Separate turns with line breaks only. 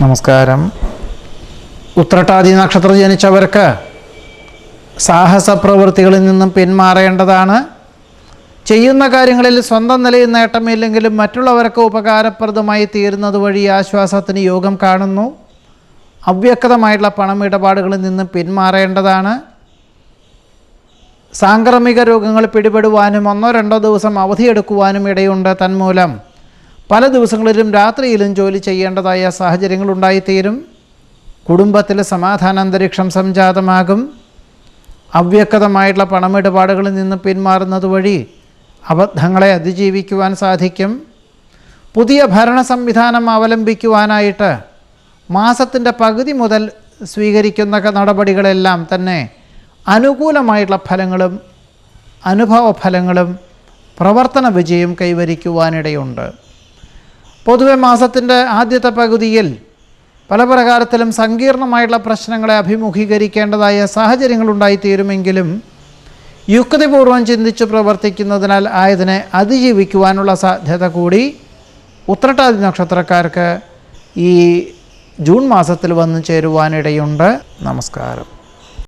നമസ്കാരം. ഉത്രട്ടാതി നക്ഷത്രം ജനിച്ചവർക്ക് സാഹസ പ്രവൃത്തികളിൽ നിന്നും പിന്മാറേണ്ടതാണ്. ചെയ്യുന്ന കാര്യങ്ങളിൽ സ്വന്തം നിലയിൽ നേട്ടമില്ലെങ്കിലും മറ്റുള്ളവർക്ക് ഉപകാരപ്രദമായി തീരുന്നത് വഴി ആശ്വാസത്തിന് യോഗം കാണുന്നു. അവ്യക്തമായിട്ടുള്ള പണമിടപാടുകളിൽ നിന്നും പിന്മാറേണ്ടതാണ്. സാംക്രമിക രോഗങ്ങൾ പിടിപെടുവാനും 1-2 ദിവസം അവധിയെടുക്കുവാനും ഇടയുണ്ട്. തന്മൂലം പല ദിവസങ്ങളിലും രാത്രിയിലും ജോലി ചെയ്യേണ്ടതായ സാഹചര്യങ്ങളുണ്ടായിത്തീരും. കുടുംബത്തിൽ സമാധാന അന്തരീക്ഷം സംജാതമാകും. അവ്യക്തമായിട്ടുള്ള പണമിടപാടുകളിൽ നിന്ന് പിന്മാറുന്നത് വഴി അബദ്ധങ്ങളെ അതിജീവിക്കുവാൻ സാധിക്കും. പുതിയ ഭരണ സംവിധാനം അവലംബിക്കുവാനായിട്ട് മാസത്തിൻ്റെ പകുതി മുതൽ സ്വീകരിക്കുന്ന നടപടികളെല്ലാം തന്നെ അനുകൂലമായിട്ടുള്ള ഫലങ്ങളും അനുഭവ ഫലങ്ങളും പ്രവർത്തന വിജയം കൈവരിക്കുവാനിടയുണ്ട്. പൊതുവെ മാസത്തിൻ്റെ ആദ്യത്തെ പകുതിയിൽ പല പ്രകാരത്തിലും സങ്കീർണമായിട്ടുള്ള പ്രശ്നങ്ങളെ അഭിമുഖീകരിക്കേണ്ടതായ സാഹചര്യങ്ങളുണ്ടായിത്തീരുമെങ്കിലും യുക്തിപൂർവം ചിന്തിച്ച് പ്രവർത്തിക്കുന്നതിനാൽ ആയതിനെ അതിജീവിക്കുവാനുള്ള സാധ്യത കൂടി ഉത്രട്ടാതി നക്ഷത്രക്കാർക്ക് ഈ ജൂൺ മാസത്തിൽ വന്നു ചേരുവാനിടയുണ്ട്. നമസ്കാരം.